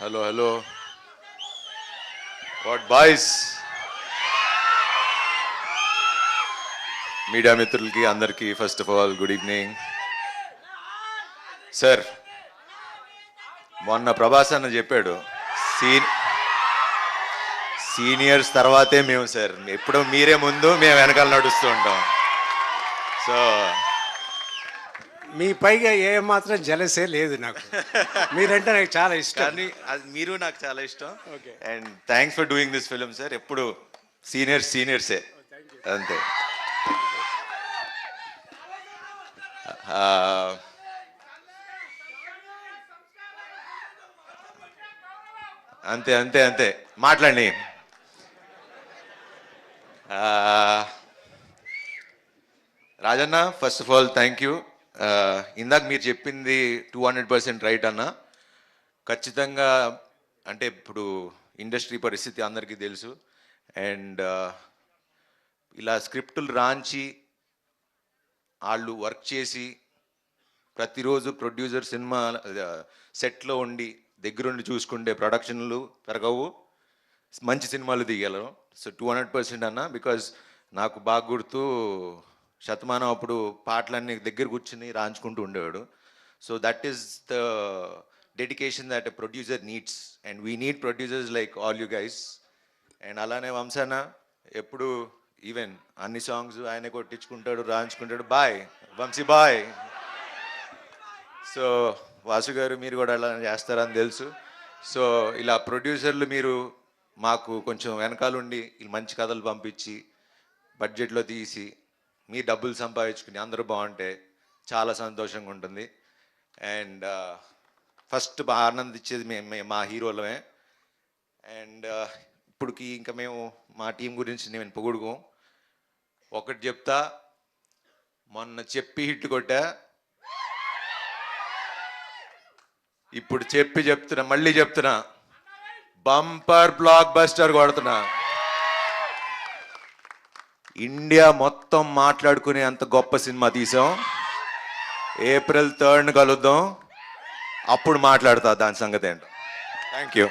Hello hello what boys media మిత్రులకి అందరికీ first of all good evening sir. మొన్న ప్రభాస్ అన్న చెప్పాడు సీనియర్స్ తర్వాతే మేము సార్, ఎప్పుడో మీరే ముందు మేము వెనకాల నడుస్తూ ఉంటాం. సో మీ పైగా ఏ మాత్రం జలసే లేదు నాకు. మీరంటే నాకు చాలా ఇష్టం. కానీ అది మీరు నాకు చాలా ఇష్టం. And thanks for doing this film sir. ఎప్పుడు సీనియర్సే అంతే. అంతే అంతే అంతే మాట్లాడండి. Rajanna, first of all thank you. ఇందాక మీరు చెప్పింది 200% రైట్ అన్న. ఖచ్చితంగా అంటే ఇప్పుడు ఇండస్ట్రీ పరిస్థితి అందరికీ తెలుసు. అండ్ ఇలా స్క్రిప్టులు రాంచి వాళ్ళు వర్క్ చేసి ప్రతిరోజు ప్రొడ్యూసర్ సినిమా సెట్లో ఉండి దగ్గరుండి చూసుకుంటే ప్రొడక్షన్లు పెరగవు, మంచి సినిమాలు తీయగలరు. సో 200% అన్న. బికాజ్ నాకు బాగా గుర్తు, శతమానం అప్పుడు పాటలన్నీ దగ్గర కూర్చుని రాంచుకుంటూ ఉండేవాడు. So that is the dedication that a producer needs, and we need producers like all you guys. And అలానే వంశాన ఎప్పుడు ఈవెన్ అన్ని సాంగ్స్ ఆయన కొట్టించుకుంటాడు, రాంచుకుంటాడు. Bye Vamsi bye. So Vasu garu మీరు కూడా అలా చేస్తారని తెలుసు. సో ఇలా ప్రొడ్యూసర్లు మీరు మాకు కొంచెం వెనకాలండి మంచి కథలు పంపించి బడ్జెట్లో తీసి మీ డబ్బులు సంపాదించుకుని అందరూ బాగుంటే చాలా సంతోషంగా ఉంటుంది. అండ్ ఫస్ట్ ఆనందించేది మా హీరోలమే. అండ్ ఇప్పటికి ఇంకా మేము మా టీం గురించి నేను పొగుడుకోం. ఒకటి చెప్తా, మొన్న చెప్పి హిట్ కొట్టా, ఇప్పుడు చెప్తున్నా, మళ్ళీ చెప్తున్నా, బంపర్ బ్లాక్ బస్టర్ కొడుతున్నా. ఇండియా మొత్తం మాట్లాడుకునే అంత గొప్ప సినిమా తీసాం. April 3rd కలుద్దాం, అప్పుడు మాట్లాడతా దాని సంగతి ఏంటో. Thank you.